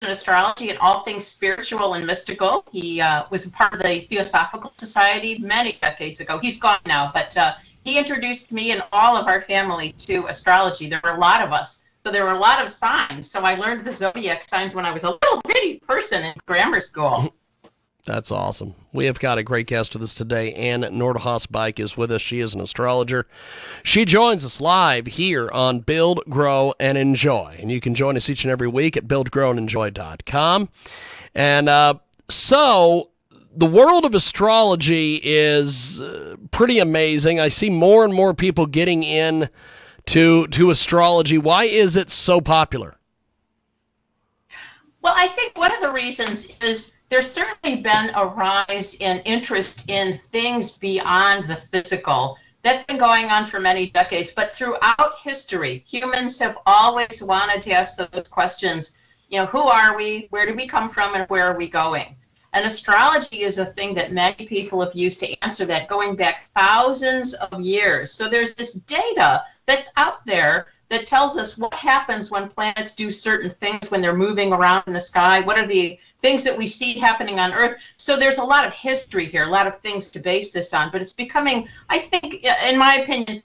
in astrology and all things spiritual and mystical. He was a part of the Theosophical Society many decades ago. He's gone now, but he introduced me and all of our family to astrology. There were a lot of us, so there were a lot of signs. So I learned the zodiac signs when I was a little bitty person in grammar school. That's awesome. We have got a great guest with us today. Ann Norhause Bike is with us. She is an astrologer. She joins us live here on Build, Grow, and Enjoy. And you can join us each and every week at buildgrowandenjoy.com. And so the world of astrology is pretty amazing. I see more and more people getting in to astrology. Why is it so popular? Well, I think one of the reasons is there's certainly been a rise in interest in things beyond the physical. That's been going on for many decades, but throughout history, humans have always wanted to ask those questions. Who are we? Where do we come from? And where are we going? And astrology is a thing that many people have used to answer that, going back thousands of years. So there's this data that's out there that tells us what happens when planets do certain things when they're moving around in the sky. What are the things that we see happening on Earth? So there's a lot of history here, a lot of things to base this on. But it's becoming, I think, in my opinion,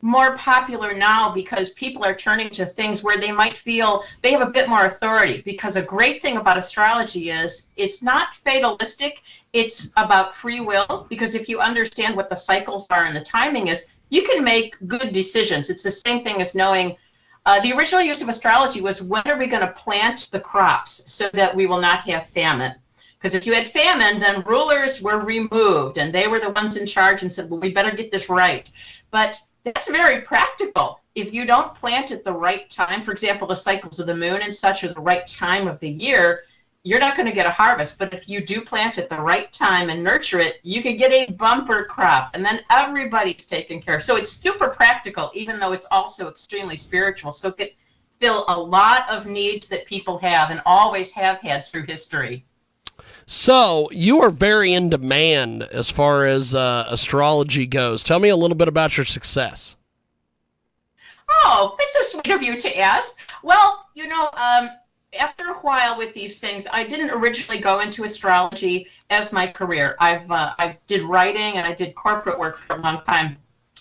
more popular now because people are turning to things where they might feel they have a bit more authority. Because a great thing about astrology is it's not fatalistic. It's about free will. Because if you understand what the cycles are and the timing is, you can make good decisions. It's the same thing as knowing the original use of astrology was when are we going to plant the crops so that we will not have famine? Because if you had famine, then rulers were removed and they were the ones in charge and said, well, we better get this right. But that's very practical. If you don't plant at the right time, for example, the cycles of the moon and such are the right time of the year, you're not going to get a harvest. But if you do plant at the right time and nurture it, you can get a bumper crop, and then everybody's taken care of. So it's super practical, even though it's also extremely spiritual. So it could fill a lot of needs that people have and always have had through history. So you are very in demand as far as astrology goes. Tell me a little bit about your success. Oh, it's so sweet of you to ask. Well, after a while with these things, I didn't originally go into astrology as my career. I did writing and I did corporate work for a long time.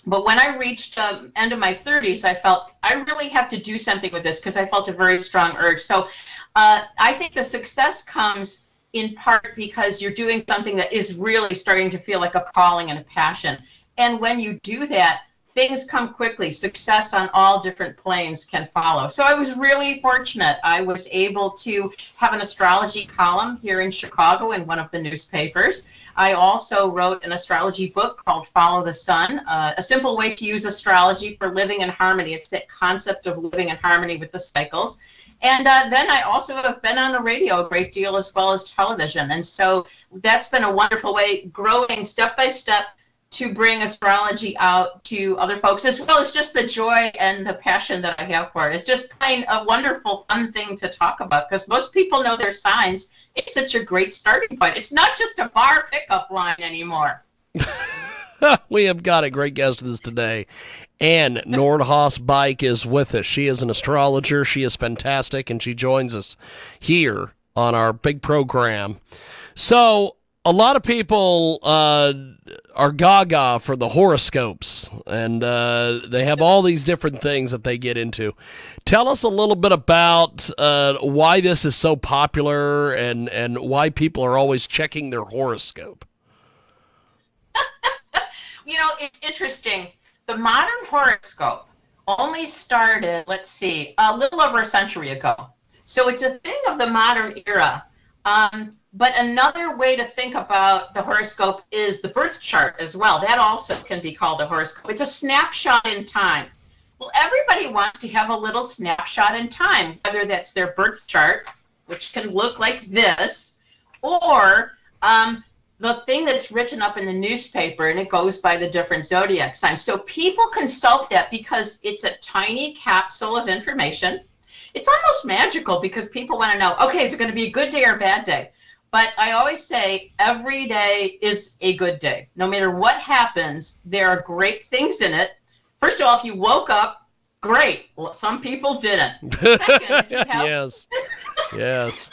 But when I reached the end of my 30s, I felt I really have to do something with this because I felt a very strong urge. So I think the success comes in part because you're doing something that is really starting to feel like a calling and a passion. And when you do that, things come quickly. Success on all different planes can follow. So I was really fortunate. I was able to have an astrology column here in Chicago in one of the newspapers. I also wrote an astrology book called Follow the Sun, a simple way to use astrology for living in harmony. It's that concept of living in harmony with the cycles. And then I also have been on the radio a great deal as well as television. And so that's been a wonderful way, growing step by step, to bring astrology out to other folks, as well as just the joy and the passion that I have for it. It's just plain a wonderful, fun thing to talk about because most people know their signs. It's such a great starting point. It's not just a bar pickup line anymore. We have got a great guest with us today. Ann Norhause Bike is with us. She is an astrologer. She is fantastic, and she joins us here on our big program. So a lot of people are gaga for the horoscopes, and they have all these different things that they get into. Tell us a little bit about why this is so popular and why people are always checking their horoscope. It's interesting. The modern horoscope only started, a little over a century ago. So it's a thing of the modern era. But another way to think about the horoscope is the birth chart as well. That also can be called a horoscope. It's a snapshot in time. Well, everybody wants to have a little snapshot in time, whether that's their birth chart, which can look like this, or the thing that's written up in the newspaper, and it goes by the different zodiac signs. So people consult that because it's a tiny capsule of information. It's almost magical because people want to know, okay, is it going to be a good day or a bad day? But I always say every day is a good day. No matter what happens, there are great things in it. First of all, if you woke up Great. Well, some people didn't. Second, if you have, Yes. Yes.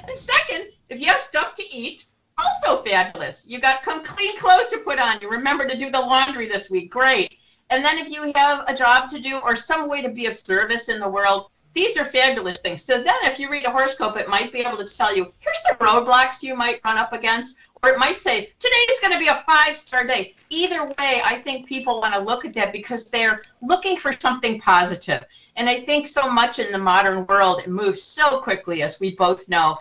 and second, if you have stuff to eat, also fabulous. You got some clean clothes to put on. You remember to do the laundry this week. Great. And then if you have a job to do or some way to be of service in the world, these are fabulous things. So then if you read a horoscope, it might be able to tell you, here's some roadblocks you might run up against. Or it might say, today is going to be a 5-star day. Either way, I think people want to look at that because they're looking for something positive. And I think so much in the modern world, it moves so quickly, as we both know.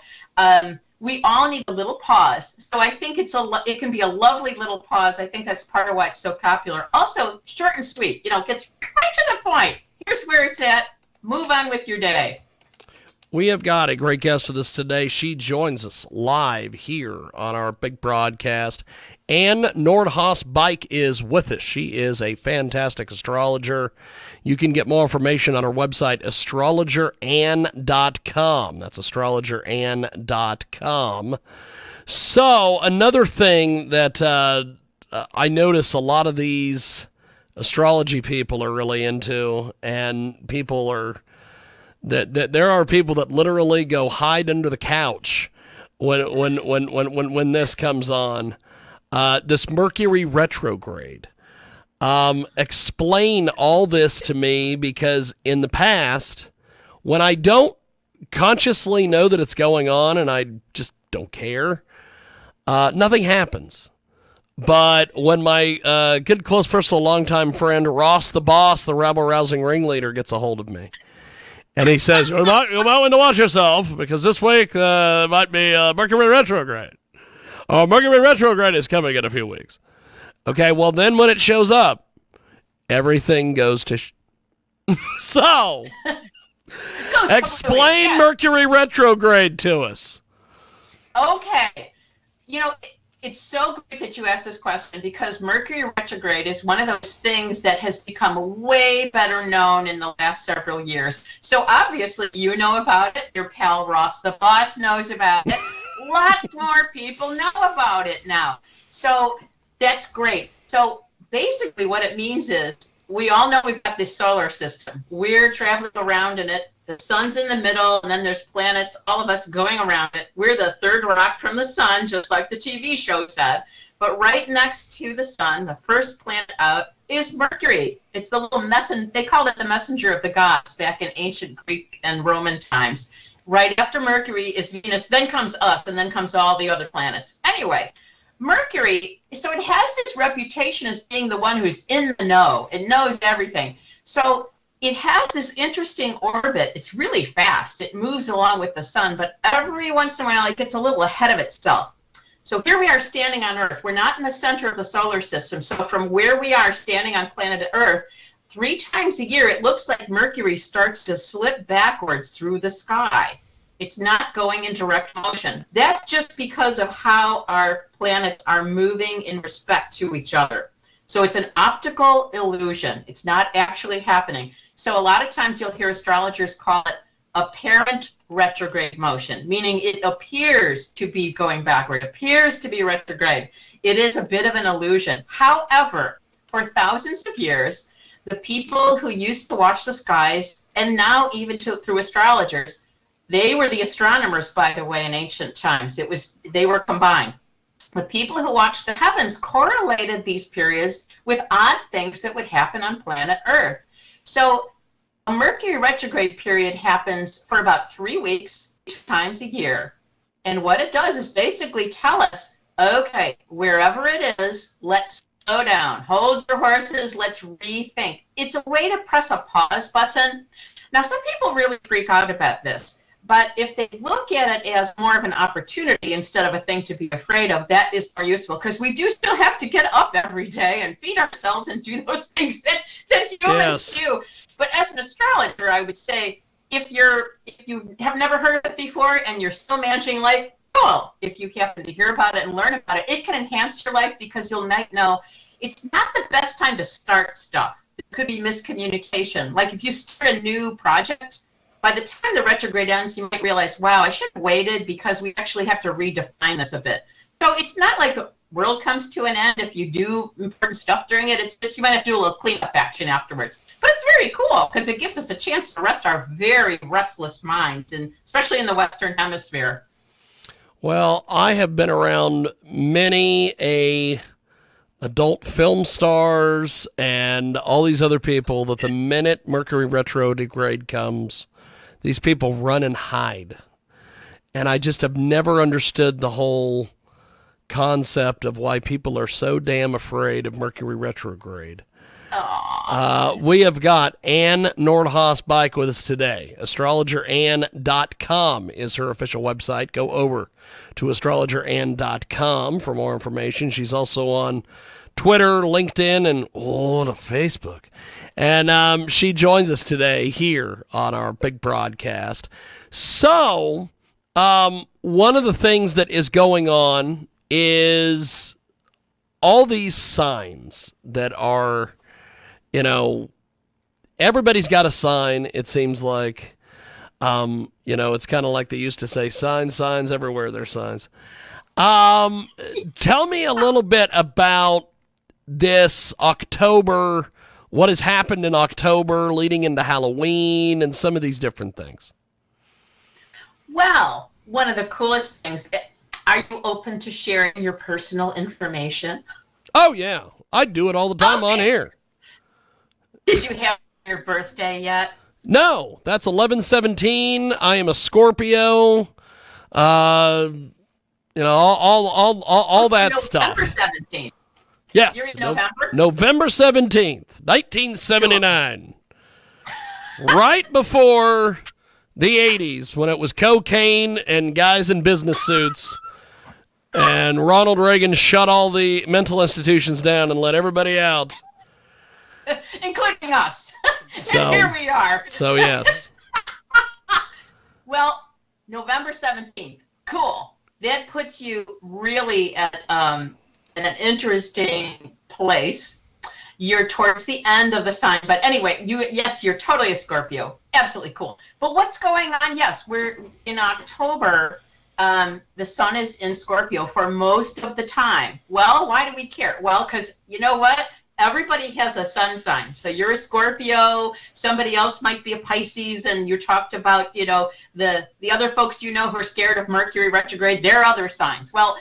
We all need a little pause. So I think it can be a lovely little pause. I think that's part of why it's so popular. Also, short and sweet, gets right to the point. Here's where it's at. Move on with your day. We have got a great guest with us today. She joins us live here on our big broadcast. Ann Norhause Bike is with us. She is a fantastic astrologer. You can get more information on our website, astrologerann.com. That's astrologerann.com. So another thing that I notice a lot of these astrology people are really into, and people are that there are people that literally go hide under the couch when this comes on. This Mercury retrograde. Explain all this to me, because in the past, when I don't consciously know that it's going on and I just don't care, nothing happens. But when my good, close, personal, longtime friend Ross the Boss, the rabble-rousing ringleader, gets a hold of me, and he says, you might want to watch yourself, because this week might be Mercury retrograde. Oh, Mercury retrograde is coming in a few weeks. Okay, well, then when it shows up, everything goes to So, explain Mercury retrograde to us. Okay. It's so great that you asked this question, because Mercury retrograde is one of those things that has become way better known in the last several years. So obviously you know about it. Your pal Ross the Boss knows about it. Lots more people know about it now. So that's great. So basically what it means is, we all know we've got this solar system. We're traveling around in it. The sun's in the middle, and then there's planets, all of us going around it. We're the third rock from the sun, just like the TV show said. But right next to the sun, the first planet out, is Mercury. It's the little they called it the messenger of the gods back in ancient Greek and Roman times. Right after Mercury is Venus, then comes us, and then comes all the other planets. Anyway, Mercury, so it has this reputation as being the one who's in the know. It knows everything. So it has this interesting orbit. It's really fast. It moves along with the sun, but every once in a while it gets a little ahead of itself. So here we are standing on Earth. We're not in the center of the solar system. So from where we are standing on planet Earth, 3 times a year, it looks like Mercury starts to slip backwards through the sky. It's not going in direct motion. That's just because of how our planets are moving in respect to each other. So it's an optical illusion. It's not actually happening. So a lot of times you'll hear astrologers call it apparent retrograde motion, meaning it appears to be going backward, appears to be retrograde. It is a bit of an illusion. However, for thousands of years, the people who used to watch the skies, and now even through astrologers, they were the astronomers, by the way, in ancient times. They were combined. The people who watched the heavens correlated these periods with odd things that would happen on planet Earth. So a Mercury retrograde period happens for about 3 weeks, 2 times a year. And what it does is basically tell us, okay, wherever it is, let's slow down. Hold your horses. Let's rethink. It's a way to press a pause button. Now, some people really freak out about this. But if they look at it as more of an opportunity instead of a thing to be afraid of, that is more useful, because we do still have to get up every day and feed ourselves and do those things that humans do. But as an astrologer, I would say, if you have never heard of it before and you're still managing life, cool. If you happen to hear about it and learn about it, it can enhance your life, because you'll might know it's not the best time to start stuff. It could be miscommunication. Like if you start a new project, by the time the retrograde ends, you might realize, wow, I should have waited, because we actually have to redefine this a bit. So it's not like the world comes to an end if you do important stuff during it. It's just you might have to do a little cleanup action afterwards. But it's very cool because it gives us a chance to rest our very restless minds, and especially in the Western Hemisphere. Well, I have been around many adult film stars and all these other people that the minute Mercury retrograde comes, these people run and hide. And I just have never understood the whole concept of why people are so damn afraid of Mercury retrograde. We have got Ann Norhause Bike with us today. AstrologerAnn.com is her official website. Go over to AstrologerAnn.com for more information. She's also on Twitter, LinkedIn, and the Facebook. And she joins us today here on our big broadcast. So, one of the things that is going on is all these signs that are, everybody's got a sign, it seems like. It's kind of like they used to say, signs everywhere, there's signs. Tell me a little bit about this October, what has happened in October leading into Halloween and some of these different things. Well, one of the coolest things, are you open to sharing your personal information? Oh, yeah. I do it all the time on here. Did you have your birthday yet? No, that's 11/17. I am a Scorpio. All that stuff. November 17th. Yes. You're in November? November 17th, 1979. Right before the 80s, when it was cocaine and guys in business suits, and Ronald Reagan shut all the mental institutions down and let everybody out. Including us. So, and here we are. So, yes. Well, November 17th. Cool. That puts you really at in an interesting place. You're towards the end of the sign. But anyway, you're totally a Scorpio. Absolutely cool. But what's going on? Yes, we're in October. The sun is in Scorpio for most of the time. Well, why do we care? Well, because you know what? Everybody has a sun sign. So you're a Scorpio, somebody else might be a Pisces, and you talked about, the other folks who are scared of Mercury retrograde, their other signs. Well,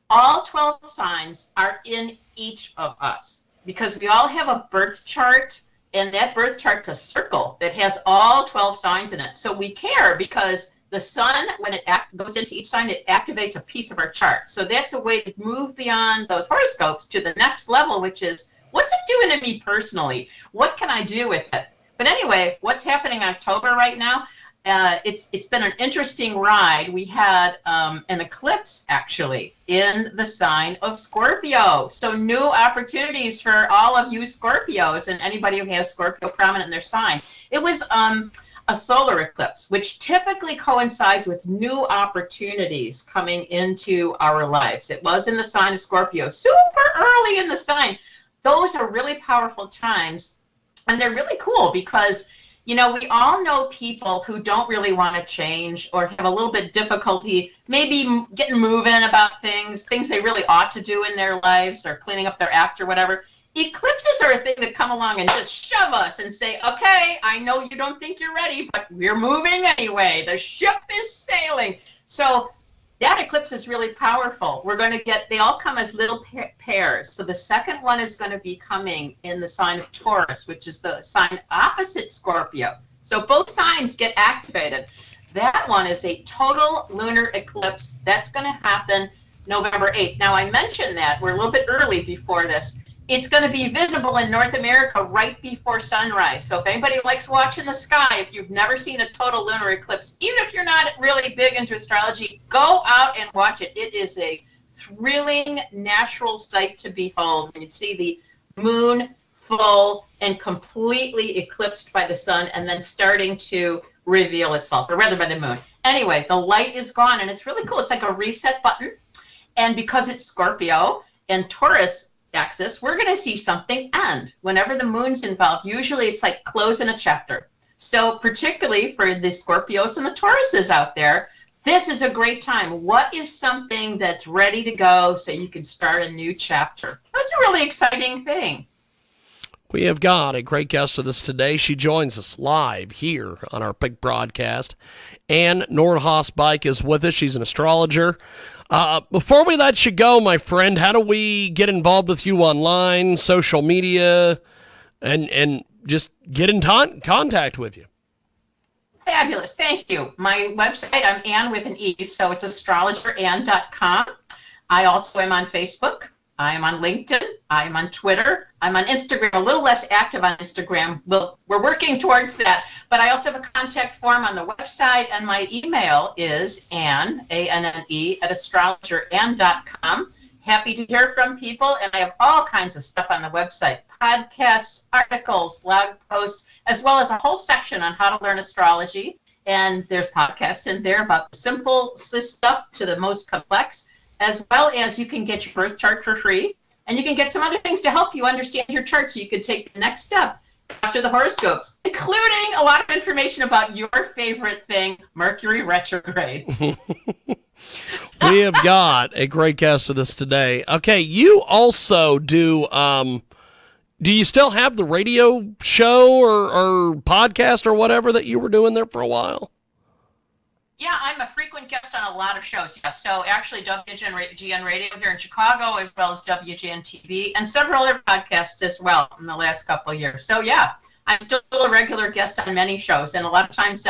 all 12 signs are in each of us because we all have a birth chart, and that birth chart's a circle that has all 12 signs in it. So we care because the sun, when it goes into each sign, it activates a piece of our chart. So that's a way to move beyond those horoscopes to the next level, which is, what's it doing to me personally? What can I do with it? But anyway, what's happening in October right now? It's been an interesting ride. We had an eclipse, actually, in the sign of Scorpio. So new opportunities for all of you Scorpios and anybody who has Scorpio prominent in their sign. It was a solar eclipse, which typically coincides with new opportunities coming into our lives. It was in the sign of Scorpio, super early in the sign. Those are really powerful times, and they're really cool because, we all know people who don't really want to change or have a little bit difficulty maybe getting moving about things they really ought to do in their lives or cleaning up their act or whatever. Eclipses are a thing that come along and just shove us and say, okay, I know you don't think you're ready, but we're moving anyway. The ship is sailing. So that eclipse is really powerful. We're going to they all come as little pairs. So the second one is going to be coming in the sign of Taurus, which is the sign opposite Scorpio. So both signs get activated. That one is a total lunar eclipse. That's going to happen November 8th. Now, I mentioned that we're a little bit early before this. It's going to be visible in North America right before sunrise. So if anybody likes watching the sky, if you've never seen a total lunar eclipse, even if you're not really big into astrology, go out and watch it. It is a thrilling, natural sight to behold. And you see the moon full and completely eclipsed by the sun and then starting to reveal itself, or rather by the moon. Anyway, the light is gone, and it's really cool. It's like a reset button. And because it's Scorpio and Taurus axis, we're going to see something end. Whenever the moon's involved, usually it's like closing a chapter. So particularly for the Scorpios and the Tauruses out there, this is a great time. What is something that's ready to go so you can start a new chapter? That's a really exciting thing. We have got a great guest with us today. She joins us live here on our big broadcast. Ann Norhause Bike is with us. She's an astrologer. Before we let you go, my friend, how do we get involved with you online, social media, and just get in contact with you? Fabulous. Thank you. My website, I'm Ann with an E, so it's astrologerann.com. I also am on Facebook. I am on LinkedIn. I am on Twitter. I'm on Instagram, a little less active on Instagram. We're working towards that. But I also have a contact form on the website, and my email is Ann, A-N-N-E, at astrologerann.com. Happy to hear from people, and I have all kinds of stuff on the website, podcasts, articles, blog posts, as well as a whole section on how to learn astrology. And there's podcasts in there about the simple stuff to the most complex, as well as you can get your birth chart for free, and you can get some other things to help you understand your chart so you can take the next step after the horoscopes, including a lot of information about your favorite thing, Mercury retrograde. We have got a great guest with us today. Okay, you also do you still have the radio show or podcast or whatever that you were doing there for a while? Yeah, I'm a frequent guest on a lot of shows. Yeah. So actually WGN Radio here in Chicago, as well as WGN TV, and several other podcasts as well in the last couple of years. So yeah, I'm still a regular guest on many shows, and a lot of times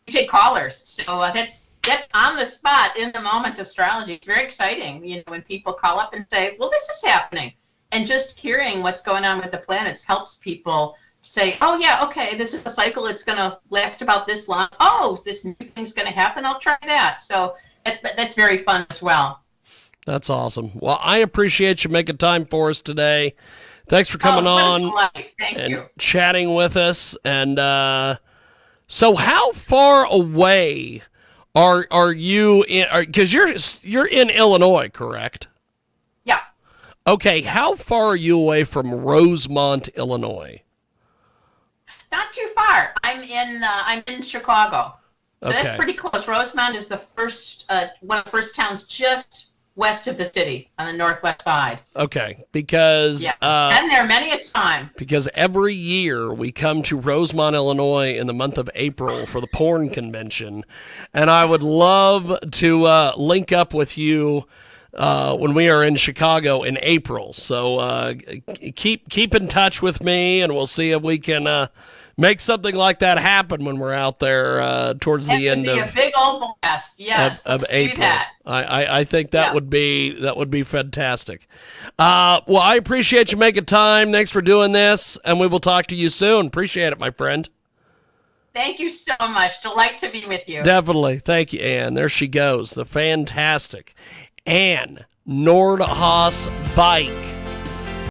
we take callers. So that's on the spot, in the moment astrology. It's very exciting, when people call up and say, well, this is happening. And just hearing what's going on with the planets helps people say, oh, yeah, okay, this is a cycle. It's going to last about this long. Oh, this new thing's going to happen. I'll try that. So that's very fun as well. That's awesome. Well, I appreciate you making time for us today. Thanks for coming on Thank you. Chatting with us. And so how far away are you in? Because you're in Illinois, correct? Yeah. Okay, how far are you away from Rosemont, Illinois? Not too far. I'm in Chicago, so Okay. That's pretty close. Rosemont is the first one of the first towns just west of the city on the northwest side. Okay, because been there many a time. Because every year we come to Rosemont, Illinois in the month of April for the porn convention, and I would love to link up with you when we are in Chicago in April. So keep in touch with me, and we'll see if we can make something like that happen when we're out there towards the end of a big old blast. Yes, of let's April. do that. I think that would be fantastic. Well, I appreciate you making time. Thanks for doing this, and we will talk to you soon. Appreciate it, my friend. Thank you so much. Delight to be with you. Definitely. Thank you, Ann. There she goes, the fantastic Ann Norhause Bike.